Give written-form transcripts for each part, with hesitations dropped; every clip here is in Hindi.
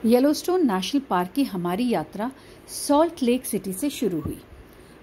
येलोस्टोन नेशनल पार्क की हमारी यात्रा सॉल्ट लेक सिटी से शुरू हुई।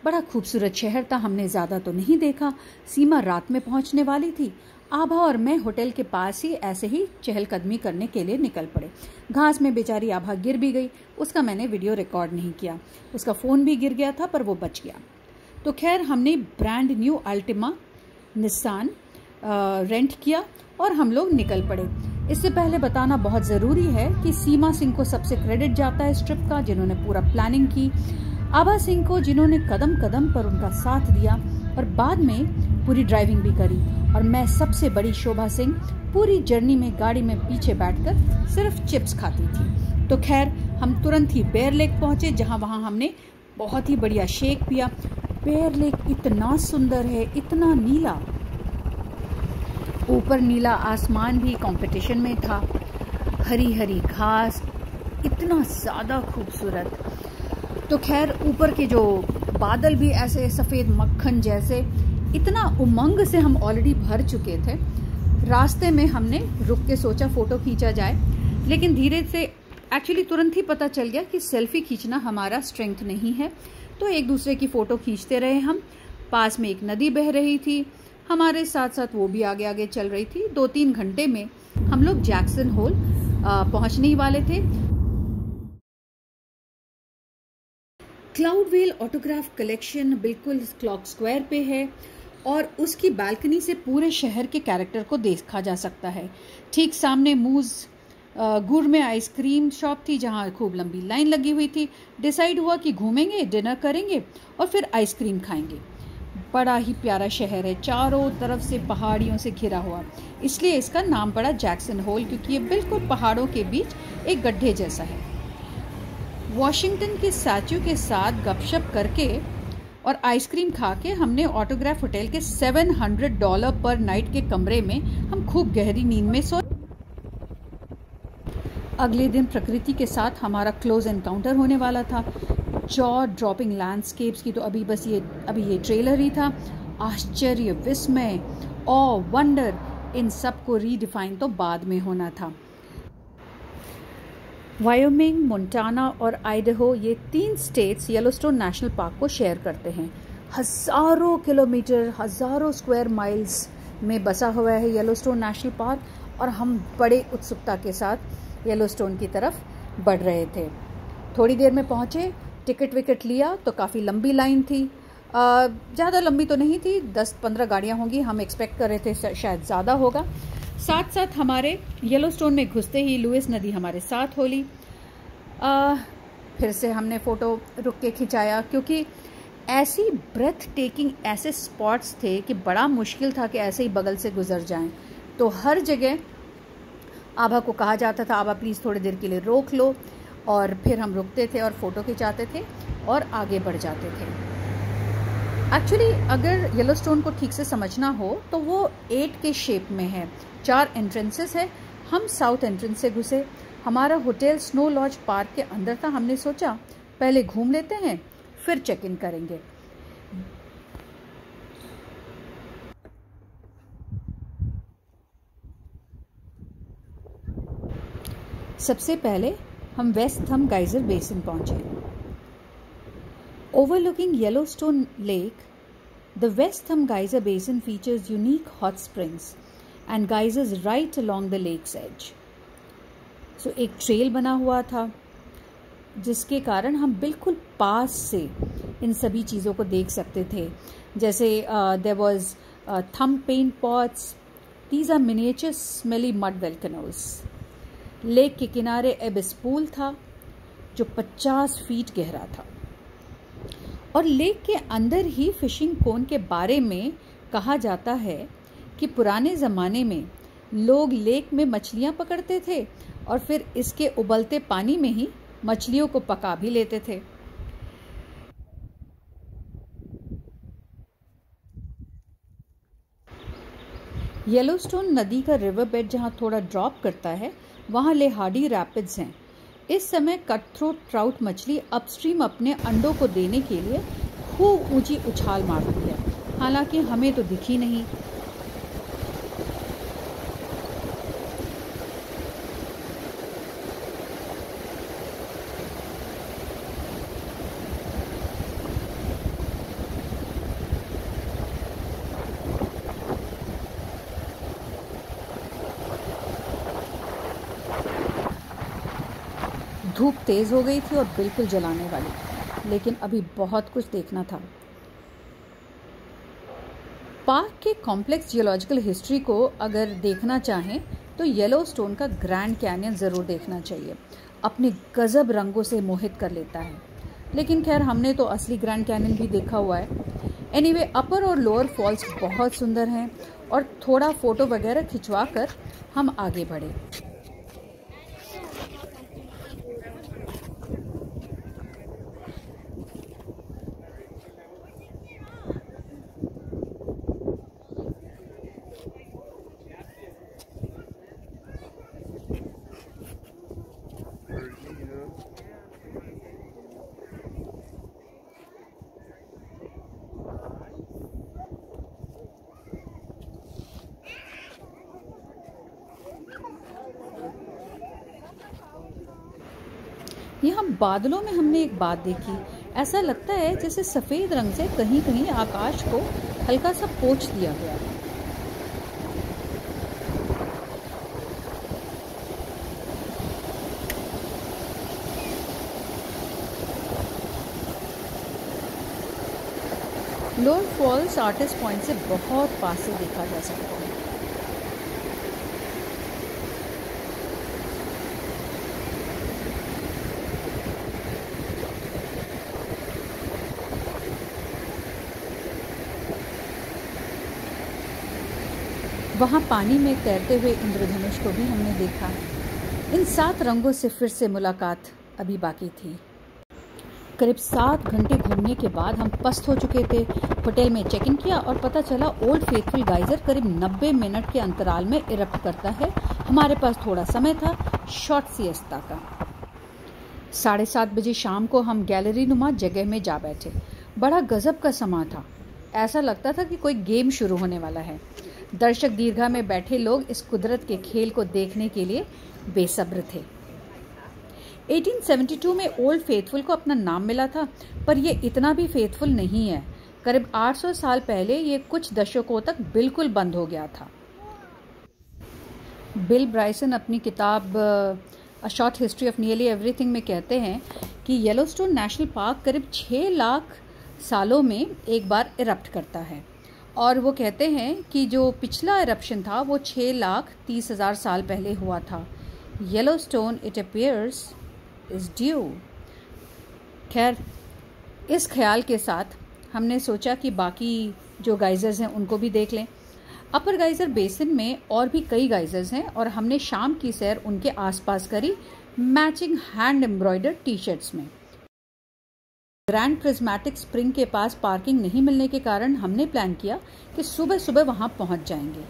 बड़ा खूबसूरत शहर था, हमने ज़्यादा तो नहीं देखा। सीमा रात में पहुंचने वाली थी। आभा और मैं होटल के पास ही ऐसे ही चहलकदमी करने के लिए निकल पड़े। घास में बेचारी आभा गिर भी गई। उसका मैंने वीडियो रिकॉर्ड नहीं किया। उसका फ़ोन भी गिर गया था पर वो बच गया। तो खैर हमने brand new Altima Nissan rent किया और हम लोग निकल पड़े। इससे पहले बताना बहुत ज़रूरी है कि सीमा सिंह को सबसे क्रेडिट जाता है इस ट्रिप का, जिन्होंने पूरा प्लानिंग की, आभा सिंह को जिन्होंने कदम कदम पर उनका साथ दिया और बाद में पूरी ड्राइविंग भी करी, और मैं सबसे बड़ी शोभा सिंह पूरी जर्नी में गाड़ी में पीछे बैठकर सिर्फ चिप्स खाती थी। तो खैर हम तुरंत ही बेयर लेक पहुंचे, वहाँ हमने बहुत ही बढ़िया शेक पिया। बेयर लेक इतना सुंदर है, इतना नीला, ऊपर नीला आसमान भी कंपटीशन में था, हरी हरी घास, इतना ज़्यादा खूबसूरत। तो खैर ऊपर के जो बादल भी ऐसे सफ़ेद मक्खन जैसे, इतना उमंग से हम ऑलरेडी भर चुके थे। रास्ते में हमने रुक के सोचा फ़ोटो खींचा जाए, लेकिन धीरे से एक्चुअली तुरंत ही पता चल गया कि सेल्फी खींचना हमारा स्ट्रेंथ नहीं है। तो एक दूसरे की फ़ोटो खींचते रहे हम। पास में एक नदी बह रही थी, हमारे साथ साथ वो भी आगे आगे चल रही थी। 2-3 घंटे में हम लोग जैक्सन होल पहुंचने ही वाले थे। क्लाउडवेल ऑटोग्राफ कलेक्शन बिल्कुल क्लॉक स्क्वायर पे है और उसकी बालकनी से पूरे शहर के कैरेक्टर को देखा जा सकता है। ठीक सामने मूज गुड़ में आइसक्रीम शॉप थी, जहाँ खूब लंबी लाइन लगी हुई थी। डिसाइड हुआ कि घूमेंगे, डिनर करेंगे और फिर आइसक्रीम खाएंगे। बड़ा ही प्यारा शहर है, चारों तरफ से पहाड़ियों से घिरा हुआ, इसलिए इसका नाम पड़ा जैक्सन होल, क्योंकि ये बिल्कुल पहाड़ों के बीच एक गड्ढे जैसा है। वॉशिंगटन के स्टैच्यू के साथ गपशप करके और आइसक्रीम खा के हमने ऑटोग्राफ होटल के $700 पर नाइट के कमरे में हम खूब गहरी नींद में सो। अगले दिन प्रकृति के साथ हमारा क्लोज एनकाउंटर होने वाला था। जॉ ड्रॉपिंग लैंडस्केप्स की तो अभी ये ट्रेलर ही था। आश्चर्य, विस्मय, ऑ, वंडर, इन सब को रीडिफाइन तो बाद में होना था। वायोमिंग, मोंटाना और आइडाहो, ये 3 स्टेट्स येलोस्टोन नेशनल पार्क को शेयर करते हैं। हज़ारों किलोमीटर, हज़ारों स्क्वायर माइल्स में बसा हुआ है येलोस्टोन नेशनल पार्क, और हम बड़े उत्सुकता के साथ येलोस्टोन की तरफ बढ़ रहे थे। थोड़ी देर में पहुँचे, टिकट विकेट लिया तो काफ़ी लंबी लाइन थी। ज़्यादा लंबी तो नहीं थी, 10-15 गाड़ियाँ होंगी, हम एक्सपेक्ट कर रहे थे शायद ज़्यादा होगा। साथ साथ हमारे येलोस्टोन में घुसते ही लुइस नदी हमारे साथ होली। फिर से हमने फ़ोटो रुक के खिंचाया, क्योंकि ऐसी ब्रेथ टेकिंग ऐसे स्पॉट्स थे कि बड़ा मुश्किल था कि ऐसे ही बगल से गुजर जाएं। तो हर जगह आभा को कहा जाता था, आभा प्लीज़ थोड़ी देर के लिए रोक लो, और फिर हम रुकते थे और फ़ोटो खिंचाते थे और आगे बढ़ जाते थे। एक्चुअली अगर येलोस्टोन को ठीक से समझना हो तो वो 8 के शेप में है, 4 एंट्रेंसेस है। हम साउथ एंट्रेंस से घुसे। हमारा होटल स्नो लॉज पार्क के अंदर था। हमने सोचा पहले घूम लेते हैं, फिर चेक इन करेंगे। सबसे पहले हम वेस्ट थंब गाइजर बेसिन पहुंचे। Overlooking Yellowstone Lake, the West Thumb Geyser Basin features unique hot springs and geysers right along the lake's edge. So एक ट्रेल बना हुआ था, जिसके कारण हम बिल्कुल पास से इन सभी चीज़ों को देख सकते थे। जैसे there was thumb paint pots. These are miniature smelly mud volcanoes. Lake के किनारे एबिस पूल था जो 50 फीट गहरा था, और लेक के अंदर ही फिशिंग कोन के बारे में कहा जाता है कि पुराने ज़माने में लोग लेक में मछलियाँ पकड़ते थे और फिर इसके उबलते पानी में ही मछलियों को पका भी लेते थे। येलोस्टोन नदी का रिवर बेड जहाँ थोड़ा ड्रॉप करता है, वहाँ लेहार्डी रैपिड्स हैं। इस समय कटथ्रोट ट्राउट मछली अपस्ट्रीम अपने अंडों को देने के लिए खूब ऊंची उछाल मारती है, हालांकि हमें तो दिखी नहीं। धूप तेज़ हो गई थी और बिल्कुल जलाने वाली, लेकिन अभी बहुत कुछ देखना था। पार्क के कॉम्प्लेक्स जियोलॉजिकल हिस्ट्री को अगर देखना चाहें तो येलोस्टोन का ग्रैंड कैनियन ज़रूर देखना चाहिए। अपने गजब रंगों से मोहित कर लेता है। लेकिन खैर, हमने तो असली ग्रैंड कैनियन भी देखा हुआ है। एनीवे, अपर और लोअर फॉल्स बहुत सुंदर हैं और थोड़ा फ़ोटो वगैरह खिंचवा कर हम आगे बढ़े। यहाँ बादलों में हमने एक बात देखी। ऐसा लगता है जैसे सफ़ेद रंग से कहीं कहीं आकाश को हल्का सा पोंछ दिया गया। लोअर फॉल्स आर्टिस्ट पॉइंट से बहुत पास से देखा जा सकता है। वहाँ पानी में तैरते हुए इंद्रधनुष को भी हमने देखा। इन 7 रंगों से फिर से मुलाकात अभी बाकी थी। करीब 7 घंटे घूमने के बाद हम पस्त हो चुके थे। होटल में चेक इन किया और पता चला ओल्ड फेथफुल गाइजर करीब 90 मिनट के अंतराल में इरप्ट करता है। हमारे पास थोड़ा समय था शॉर्ट सिएस्ता का। 7:30 बजे शाम को हम गैलरी नुमा जगह में जा बैठे। बड़ा गजब का समा था। ऐसा लगता था कि कोई गेम शुरू होने वाला है। दर्शक दीर्घा में बैठे लोग इस कुदरत के खेल को देखने के लिए बेसब्र थे। 1872 में ओल्ड फेथफुल को अपना नाम मिला था, पर यह इतना भी फेथफुल नहीं है। करीब 800 साल पहले ये कुछ दशकों तक बिल्कुल बंद हो गया था। बिल ब्राइसन अपनी किताब a short history of nearly everything में कहते हैं कि येलोस्टोन नेशनल पार्क करीब 6 लाख सालों में एक बार इरप्ट करता है, और वो कहते हैं कि जो पिछला इरप्शन था वो 6,30,000 साल पहले हुआ था। Yellowstone it appears is due. खैर, इस ख्याल के साथ हमने सोचा कि बाकी जो गाइजर्स हैं उनको भी देख लें। अपर गाइजर बेसिन में और भी कई गाइजर्स हैं और हमने शाम की सैर उनके आसपास करी, matching hand embroidered T shirts में। ग्रैंड प्रिज्मेटिक स्प्रिंग के पास पार्किंग नहीं मिलने के कारण हमने प्लान किया कि सुबह सुबह वहां पहुंच जाएंगे,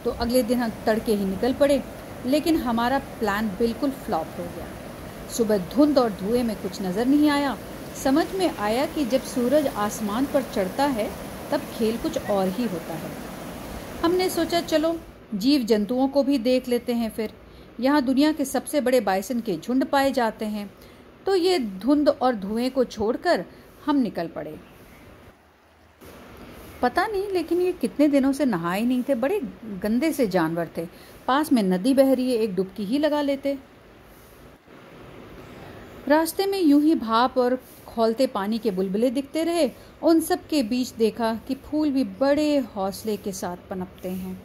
तो अगले दिन हम तड़के ही निकल पड़े। लेकिन हमारा प्लान बिल्कुल फ्लॉप हो गया। सुबह धुंध और धुएं में कुछ नज़र नहीं आया। समझ में आया कि जब सूरज आसमान पर चढ़ता है तब खेल कुछ और ही होता है। हमने सोचा चलो जीव जंतुओं को भी देख लेते हैं। फिर यहाँ दुनिया के सबसे बड़े बाइसन के झुंड पाए जाते हैं। तो ये धुंध और धुएं को छोड़कर हम निकल पड़े। पता नहीं लेकिन ये कितने दिनों से नहाए नहीं थे। बड़े गंदे से जानवर थे। पास में नदी बह रही है, एक डुबकी ही लगा लेते। रास्ते में यूं ही भाप और खौलते पानी के बुलबुले दिखते रहे। उन सब के बीच देखा कि फूल भी बड़े हौसले के साथ पनपते हैं।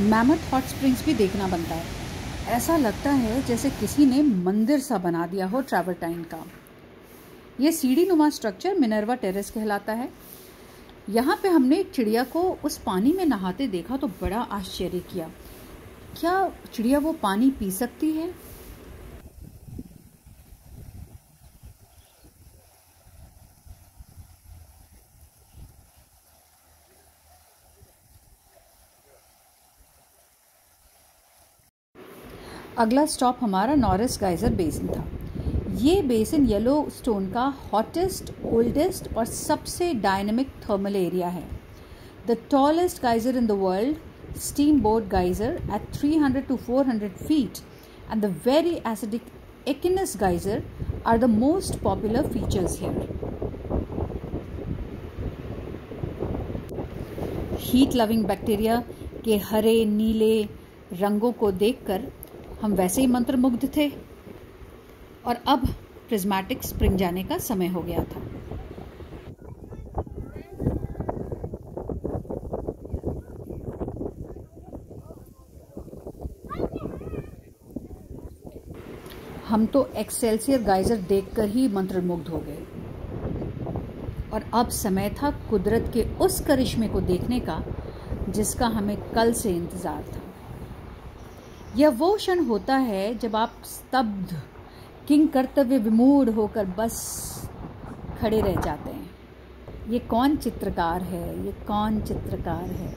मैमथ हॉट स्प्रिंग्स भी देखना बनता है। ऐसा लगता है जैसे किसी ने मंदिर सा बना दिया हो ट्रैवर्टाइन का। यह सीढ़ी नुमा स्ट्रक्चर मिनर्वा टेरेस कहलाता है। यहाँ पे हमने एक चिड़िया को उस पानी में नहाते देखा तो बड़ा आश्चर्य किया। क्या चिड़िया वो पानी पी सकती है? अगला स्टॉप हमारा नॉरिस गाइजर बेसिन था। ये बेसिन येलोस्टोन का हॉटेस्ट, ओल्डेस्ट और सबसे डायनेमिक थर्मल एरिया है। The tallest geyser in the world, Steamboat Geyser at 300 to 400 feet, and the very acidic Ekinus Geyser are the most popular features here. Heat loving bacteria के हरे नीले रंगों को देखकर हम वैसे ही मंत्रमुग्ध थे और अब प्रिज्मेटिक स्प्रिंग जाने का समय हो गया था। हम तो एक्सेल्सियर गाइजर देखकर ही मंत्रमुग्ध हो गए और अब समय था कुदरत के उस करिश्मे को देखने का जिसका हमें कल से इंतजार था। यह वो क्षण होता है जब आप स्तब्ध, किंग कर्तव्य विमूढ़ होकर बस खड़े रह जाते हैं। ये कौन चित्रकार है, ये कौन चित्रकार है।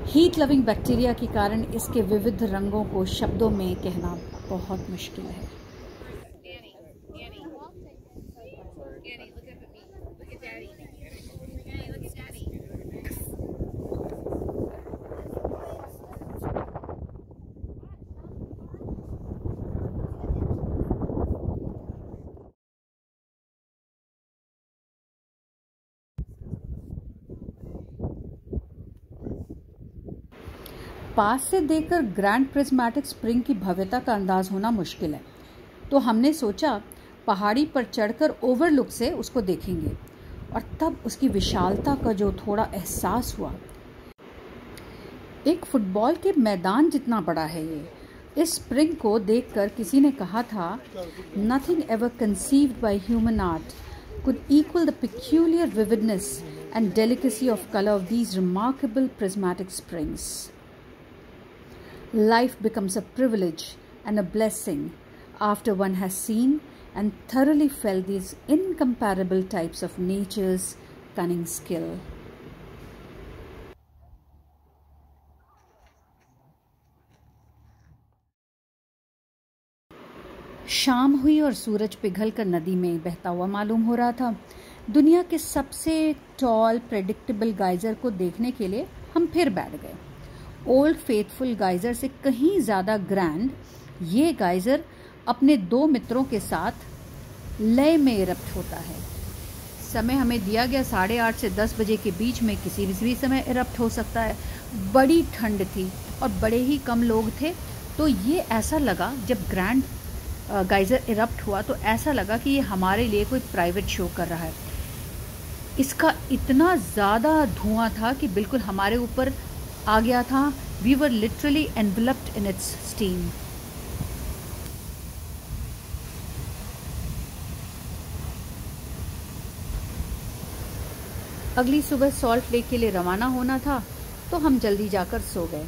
हीट लविंग बैक्टीरिया के कारण इसके विविध रंगों को शब्दों में कहना बहुत मुश्किल है। पास से देखकर ग्रैंड प्रिज्मेटिक स्प्रिंग की भव्यता का अंदाज होना मुश्किल है, तो हमने सोचा पहाड़ी पर चढ़कर ओवरलुक से उसको देखेंगे और तब उसकी विशालता का जो थोड़ा एहसास हुआ। एक फुटबॉल के मैदान जितना बड़ा है ये। इस स्प्रिंग को देखकर किसी ने कहा था, nothing ever conceived by human art could equal the peculiar vividness and delicacy of color of these remarkable prismatic springs. Life becomes a privilege and a blessing after one has seen and thoroughly felt these incomparable types of nature's cunning skill. शाम हुई और सूरज पिघलकर नदी में बहता हुआ मालूम हो रहा था। दुनिया के सबसे टॉल प्रेडिक्टेबल गाइजर को देखने के लिए हम फिर बैठ गए। ओल्ड फेथफुल गाइजर से कहीं ज़्यादा ग्रैंड ये गाइजर अपने दो मित्रों के साथ लय में इरप्ट होता है। समय हमें दिया गया 8:30 से 10 बजे के बीच में किसी भी समय इरप्ट हो सकता है। बड़ी ठंड थी और बड़े ही कम लोग थे, तो ये ऐसा लगा जब ग्रैंड गाइजर इरप्ट हुआ तो ऐसा लगा कि ये हमारे लिए कोई प्राइवेट शो कर रहा है। इसका इतना ज़्यादा धुआं था कि बिल्कुल हमारे ऊपर आ गया था। We were literally enveloped in its steam. अगली सुबह सॉल्ट लेक के लिए रवाना होना था, तो हम जल्दी जाकर सो गए।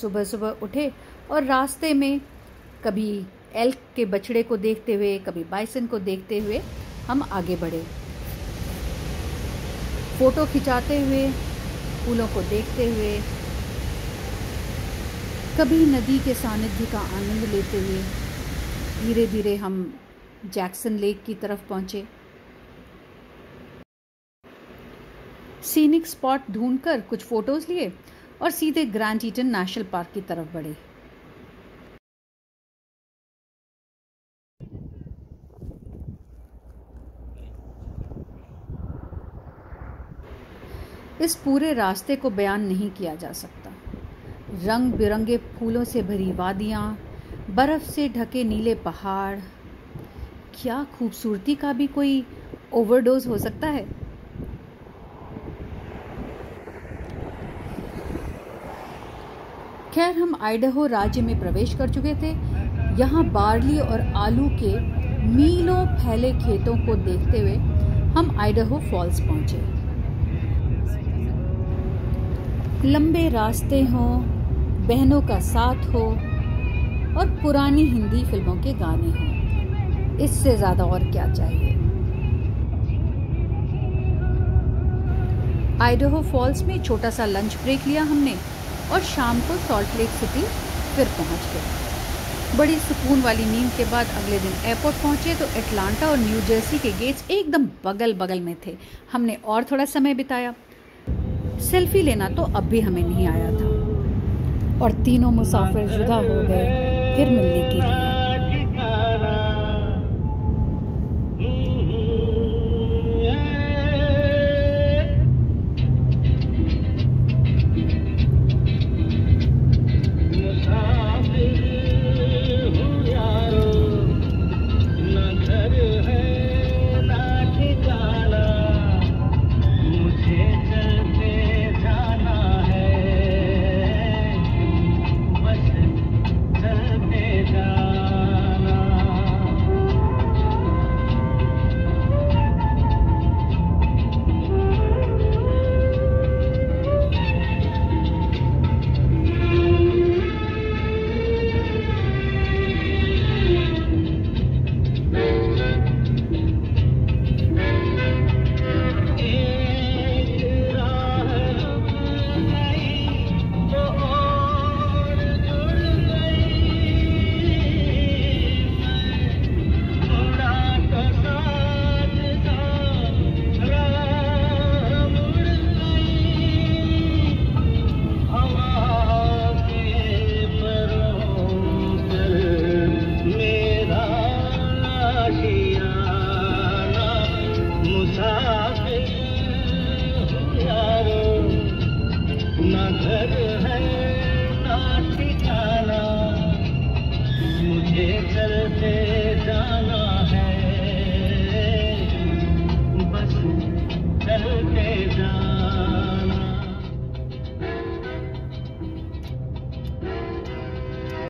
सुबह सुबह उठे और रास्ते में कभी एल्क के बछड़े को देखते हुए, कभी बाइसन को देखते हुए हम आगे बढ़े। फोटो खिंचाते हुए, फूलों को देखते हुए, कभी नदी के सानिध्य का आनंद लेते हुए धीरे धीरे हम जैक्सन लेक की तरफ पहुंचे। सीनिक स्पॉट ढूंढकर कुछ फोटोज लिए और सीधे ग्रैंड ईटन नेशनल पार्क की तरफ बढ़े। इस पूरे रास्ते को बयान नहीं किया जा सकता। रंग बिरंगे फूलों से भरी वादियाँ, बर्फ से ढके नीले पहाड़, क्या खूबसूरती का भी कोई ओवरडोज हो सकता है। खैर, हम आइडाहो राज्य में प्रवेश कर चुके थे। यहाँ बार्ली और आलू के मीलों फैले खेतों को देखते हुए हम आइडाहो फॉल्स पहुंचे। लंबे रास्ते हों, बहनों का साथ हो और पुरानी हिंदी फिल्मों के गाने हों, इससे ज़्यादा और क्या चाहिए। आइडाहो फॉल्स में छोटा सा लंच ब्रेक लिया हमने और शाम को सॉल्ट लेक सिटी फिर पहुंच गए। बड़ी सुकून वाली नींद के बाद अगले दिन एयरपोर्ट पहुंचे तो अटलांटा और न्यू जर्सी के गेट्स एकदम बगल बगल में थे। हमने और थोड़ा समय बिताया। सेल्फी लेना तो अब भी हमें नहीं आया था और तीनों मुसाफिर जुदा हो गए फिर मिलने के लिए। ना घर है